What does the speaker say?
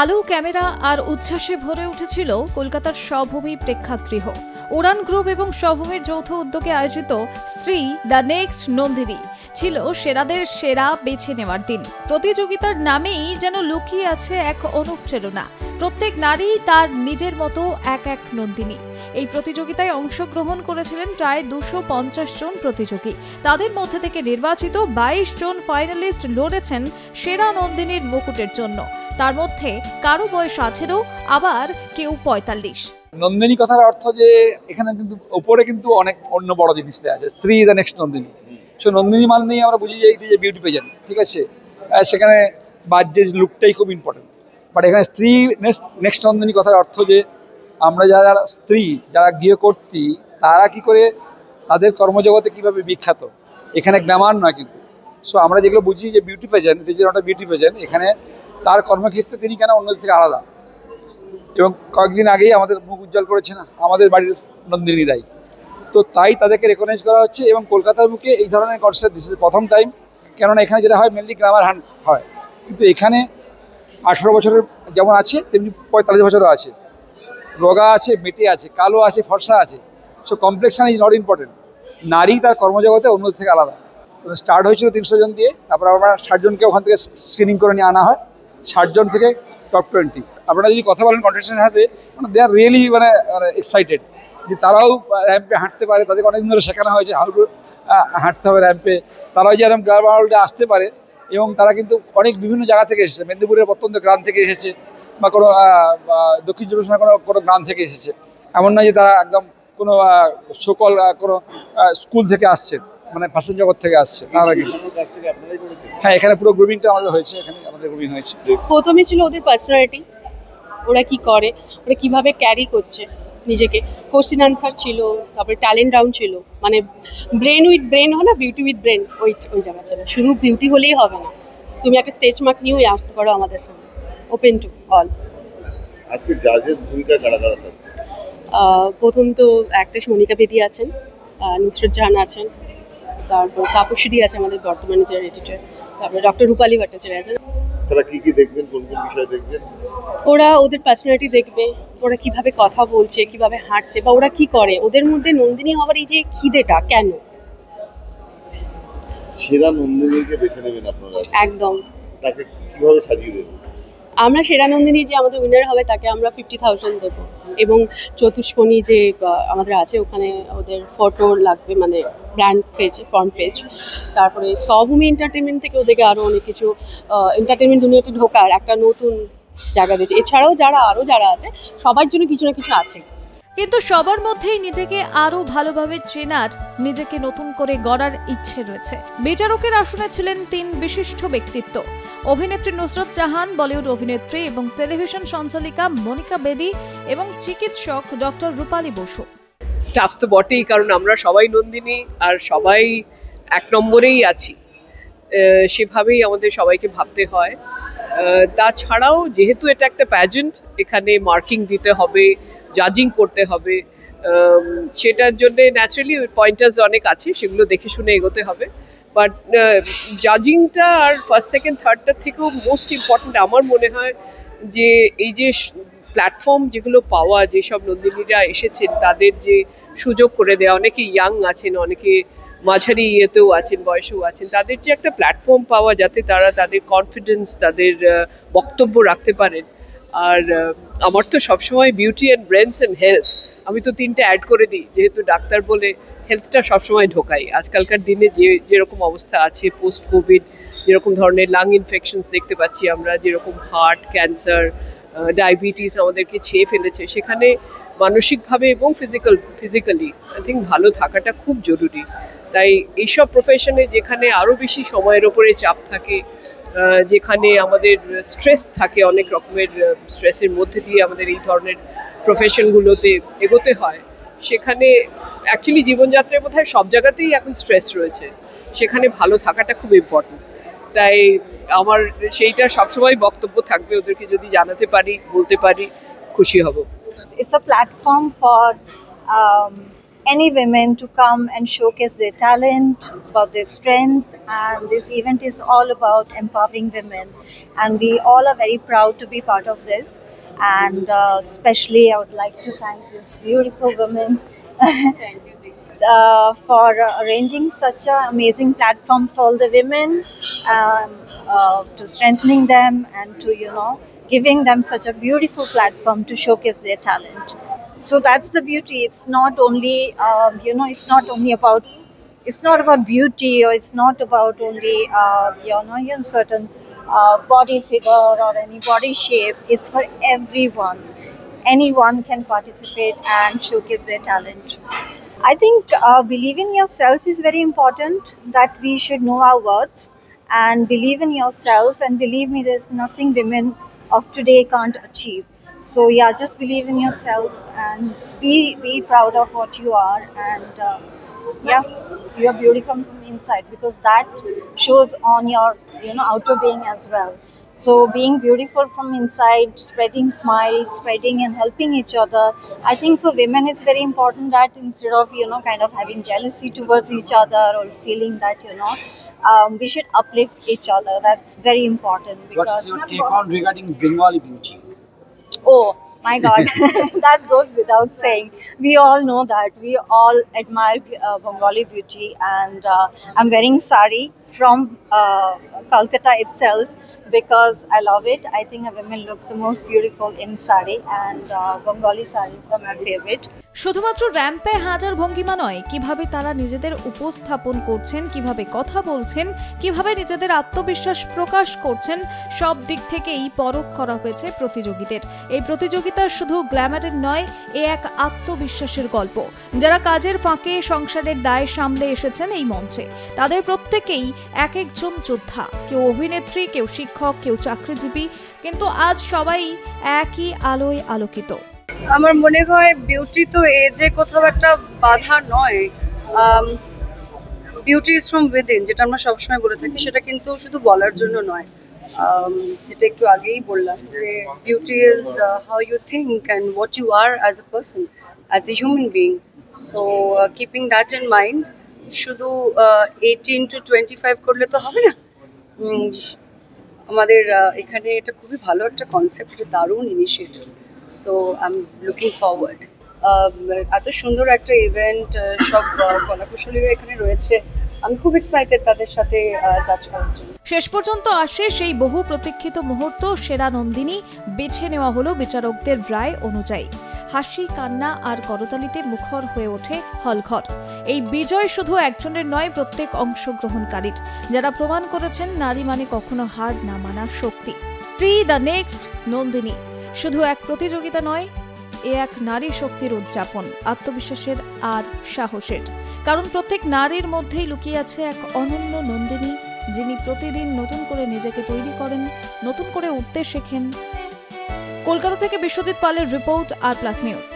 আলো, ক্যামেরা আর উচ্ছ্বাসে ভরে উঠেছিল কলকাতার স্বভূমি প্রেক্ষাগৃহ। উড়ান গ্রুপ এবং স্বভূমির যৌথ উদ্যোগে আয়োজিত স্ত্রী দ্য নেক্সট নন্দিনী ছিল সেরাদের সেরা বেছে নেওয়ার দিন। প্রতিযোগিতার নামেই যেন লুকিয়ে আছে এক অনুপ্রেরণা। প্রত্যেক নারী তার নিজের মতো এক এক নন্দিনী। এই প্রতিযোগিতায় অংশগ্রহণ করেছিলেন প্রায় 250 জন প্রতিযোগী। তাদের মধ্যে থেকে নির্বাচিত 22 জন ফাইনালিস্ট লড়েছেন সেরা নন্দিনীর মুকুটের জন্য। তার মধ্যে কারো বয়স 18, আবার কেউ 45। নন্দিনী কথার অর্থ যে এখানে কিন্তু উপরে কিন্তু অনেক অন্য বড় জিনিস দেওয়া আছে, স্ত্রী the next Nandini. So Nandini মান নিয়ে আমরা বুঝি যে এটি যে বিউটি পেজেন্ট, ঠিক আছে, সেখানে বাহ্যিক লুকটাই খুব ইম্পর্টেন্ট। বাট এখানে স্ত্রী নেক্সট নন্দিনী কথার অর্থ যে আমরা যারা স্ত্রী, যারা গৃহকর্ত্রী, তারা কি করে তাদের কর্মজগতে কিভাবে বিখ্যাত, এখানে গ্ল্যামার নয় কিন্তু। সো আমরা যেগুলো বুঝি যে beauty pageant, it is not a beauty pageant, এখানে তার কর্মক্ষেত্রে তিনি কেন অন্যদের থেকে আলাদা। এবং কয়েকদিন আগেই আমাদের মুখ উজ্জ্বল করেছেন আমাদের বাড়ির নন্দিনীরাই, তো তাই তাদেরকে রেকগনাইজ করা হচ্ছে। এবং কলকাতার বুকে এই ধরনের কনসেপ্ট দিস ইজ প্রথম টাইম, কেননা এখানে যেটা হয় মেনলি গ্ল্যামার হান্ট হয়, কিন্তু এখানে 18 বছরের যেমন আছে তেমনি 45 বছরও আছে, রোগা আছে, মেটে আছে, কালো আছে, ফর্সা আছে। So complexion is not important. নারী তার কর্মজগতে অন্যদের থেকে আলাদা। স্টার্ট হয়েছিল 300 জন দিয়ে, তারপর আমরা 60 জনকে ওখান থেকে স্ক্রিনিং করে নিয়ে আনা হয়। 60 জন থেকে টপ 20। আপনারা যদি কথা বলেন কন্টেস্টেন্টের সাথে, মানে দে আর রিয়েলি মানে এক্সাইটেড যে তারাও র্যাম্পে হাঁটতে পারে। তাদেরকে অনেকদিন ধরে শেখানো হয়েছে হাউ টু হাঁটতে হবে র্যাম্পে। তারাও যে এরকম গ্রাম ওয়ার্ল্ডে আসতে পারে। এবং তারা কিন্তু অনেক বিভিন্ন জায়গা থেকে এসেছে, মেদিনীপুরের প্রত্যন্ত গ্রাম থেকে এসেছে, বা কোনো দক্ষিণ চব্বিশ পরগনার কোনো গ্রাম থেকে এসেছে। এমন নয় যে তারা একদম কোনো সকল কোনো স্কুল থেকে আসছে, মানে ফ্যাশন জগৎ থেকে আসছে। হ্যাঁ, এখানে পুরো গ্রুমিংটা আমাদের হয়েছে, এখানে আমাদের গ্রুমিং হয়েছে। প্রথমে ছিল ওদের পার্সোনালিটি, ওরা কি করে, ওরা কিভাবে ক্যারি করছে নিজেকে, কোশ্চেন আনসার ছিল, তারপরে ট্যালেন্ট রাউন্ড ছিল, মানে ব্রেন উইথ ব্রেন হয় না, বিউটি উইথ ব্রেন, ওই জায়গা ছিল। শুধু বিউটি হলেই হবে না, তুমি একটা স্টেজ মার্ক নিয়েও আসতে পারো আমাদের সামনে, ওপেন টু অল। আজকে জাজের ভূমিকা কারা কারা থাকছে? প্রথম তো অ্যাক্ট্রেস মনিকা বেদি আছেন, নুসরত জাহান আছেন, তারপর তাপসী আছে আমাদের বর্তমানে যে এডিটর, তারপরে ডক্টর রূপালী ভট্টাচার্য আছেন। তারা কি দেখবেন, কোন কোন বিষয় দেখবেন? ওরা ওদের পার্সোনালিটি দেখবে, ওরা কিভাবে কথা বলছে, কিভাবে হাঁটছে, বা ওরা কি করে, ওদের মধ্যে নন্দিনী হওয়ার এই যে খিদেটা কেন। সেরা নন্দিনীকে বেছে নেবেন আপনারা? একদম। তাকে কিভাবে সাজিয়ে দেবেন? আমরা সেরা নন্দিনী যে আমাদের উইনার হবে তাকে আমরা 50,000 দেবো, এবং চতুষ্পণী যে আমাদের আছে ওখানে ওদের ফটো লাগবে, মানে ব্র্যান্ড পেজ, ফ্রন্ট পেজ। তারপরে স্বভূমি এন্টারটেনমেন্ট থেকে ওদেরকে আরও অনেক কিছু এন্টারটেনমেন্ট দুনিয়াতে ঢোকার একটা নতুন জায়গা দিয়েছে। এছাড়াও যারা আছে সবার জন্য কিছু না কিছু আছে। কিন্তু সবার মধ্যেই নিজেকে আরো ভালোভাবে চেনার, নিজেকে নতুন করে গড়ার ইচ্ছে রয়েছে। বিচারকের আসনে ছিলেন 3 বিশিষ্ট ব্যক্তিত্ব: অভিনেত্রী নুসরত জাহান, বলিউড অভিনেত্রী এবং টেলিভিশন সঞ্চালিকা মনিকা বেদি, এবং চিকিৎসক ডক্টর রূপালী বসু। টাফ তো বটেই, কারণ আমরা সবাই নন্দিনী আর সবাই 1 নম্বরেই আছি, সেভাবেই আমাদের সবাইকে ভাবতে হয়। তাছাড়াও যেহেতু এটা একটা প্যাজেন্ট, এখানে মার্কিং দিতে হবে, জাজিং করতে হবে, সেটার জন্য ন্যাচারালি পয়েন্টার্স অনেক আছে, সেগুলো দেখে শুনে এগোতে হবে। বাট জাজিংটা আর ফার্স্ট সেকেন্ড থার্ডটার থেকেও মোস্ট ইম্পর্ট্যান্ট আমার মনে হয় যে এই যে প্ল্যাটফর্ম যেগুলো পাওয়া, যেসব নন্দিনীরা এসেছেন তাদের যে সুযোগ করে দেওয়া, অনেকে ইয়াং আছেন, অনেকে মাঝারি ইয়েতেও আছেন, বয়সেও আছেন, তাদের যে একটা প্ল্যাটফর্ম পাওয়া যাতে তারা তাদের কনফিডেন্স, তাদের বক্তব্য রাখতে পারেন। আর আমার তো সবসময় beauty and brains and health, আমি তো 3টে অ্যাড করে দিই, যেহেতু ডাক্তার বলে হেলথটা সবসময় ঢোকাই। আজকালকার দিনে যেরকম অবস্থা আছে, পোস্ট কোভিড যেরকম ধরনের লাং ইনফেকশনস দেখতে পাচ্ছি আমরা, যেরকম হার্ট, ক্যান্সার, ডায়াবেটিস আমাদেরকে ছেয়ে ফেলেছে, সেখানে মানসিকভাবে এবং ফিজিক্যালি আই থিঙ্ক ভালো থাকাটা খুব জরুরি। তাই এইসব প্রফেশনে যেখানে আরও বেশি সময়ের ওপরে চাপ থাকে, যেখানে আমাদের স্ট্রেস থাকে, অনেক রকমের স্ট্রেসের মধ্যে দিয়ে আমাদের এই ধরনের প্রফেশনগুলোতে এগোতে হয়, সেখানে অ্যাকচুয়ালি জীবনযাত্রায় বোধহয় সব জায়গাতেই এখন স্ট্রেস রয়েছে, সেখানে ভালো থাকাটা খুব ইম্পর্টেন্ট। তাই আমার সেইটা সবসময় বক্তব্য থাকবে, ওদেরকে যদি জানাতে পারি, বলতে পারি, খুশি হব। It's a platform for any women to come and showcase their talent, about their strength, and this event is all about empowering women, and we all are very proud to be part of this. And especially I would like to thank this beautiful women for arranging such an amazing platform for all the women, to strengthening them and to giving them such a beautiful platform to showcase their talent. So that's the beauty. It's not only it's not about beauty, or it's not about only certain body figure or any body shape. It's for everyone. Anyone can participate and showcase their talent. I think believe in yourself is very important, that we should know our worth and believe in yourself, and believe me, there's nothing women of today can't achieve. So yeah, just believe in yourself and be proud of what you are, and yeah, you are beautiful from inside, because that shows on your outer being as well. So being beautiful from inside, spreading smiles, spreading and helping each other, I think for women it's very important that instead of kind of having jealousy towards each other, or feeling that we should uplift each other. That's very important. Because What's your take on regarding Bengali beauty? Oh my God, that goes without saying. We all know that. We all admire Bengali beauty, and I'm wearing sari from Calcutta itself, because I love it. I think a woman looks the most beautiful in sari, and Bengali saris are my favorite. শুধুমাত্র র্যাম্পে হাজার ভঙ্গিমা নয়, কিভাবে তারা নিজেদের উপস্থাপন করছেন, কিভাবে কথা বলছেন, কিভাবে নিজেদের আত্মবিশ্বাস প্রকাশ করছেন, সব দিক থেকেই পরখ করা হয়েছে প্রতিযোগীদের। এই প্রতিযোগিতা শুধু গ্ল্যামারের নয়, এ এক আত্মবিশ্বাসের গল্প। যারা কাজের ফাঁকে সংসারের দায় সামলে এসেছেন এই মঞ্চে, তাদের প্রত্যেকেই এক একজন যোদ্ধা। কেউ অভিনেত্রী, কেউ শিক্ষক, কেউ চাকরিজীবী, কিন্তু আজ সবাই একই আলোয় আলোকিত। আমার মনে হয় বিউটি তো এজে কোথাও একটা বাধা নয়। বিউটি ইজ ফ্রম উইদিন, যেটা আমরা সবসময় বলে থাকি, সেটা কিন্তু শুধু বলার জন্য নয়। যেটা একটু আগেই বললাম, যে beauty is how you think and what you are as a person, as a human being. So keeping that in mind, শুধু 18 to 25 করলে তো হবে না। আমাদের এখানে এটা খুবই ভালো একটা কনসেপ্ট, এটা দারুণ initiative. So I am looking forward. এত সুন্দর একটা ইভেন্ট, সব কলাকুশলীরা এখানে রয়েছে। আমি খুব এক্সাইটেড তাদের সাথে জাজ করার জন্য। শেষ পর্যন্ত আসে সেই বহু প্রতীক্ষিত মুহূর্ত। সেরা নন্দিনী বেছে নেওয়া হলো বিচারকদের রায় অনুযায়ী। হাসি, কান্না আর করতালিতে মুখর হয়ে ওঠে হলঘর। এই বিজয় শুধু একজনের নয়, প্রত্যেক অংশগ্রহণকারীর, যারা প্রমাণ করেছেন নারী মানে কখনো হার না মানার শক্তি। স্ত্রী দ্য নেক্সট নন্দিনী শুধু এক প্রতিযোগিতা নয়, এ এক নারী শক্তির উদযাপন, আত্মবিশ্বাসের আর সাহসের। কারণ প্রত্যেক নারীর মধ্যেই লুকিয়ে আছে এক অনন্য নন্দিনী, যিনি প্রতিদিন নতুন করে নিজেকে তৈরি করেন, নতুন করে উঠতে শেখেন। কলকাতা থেকে বিশ্বজিৎ পালের রিপোর্ট, আর প্লাস নিউজ।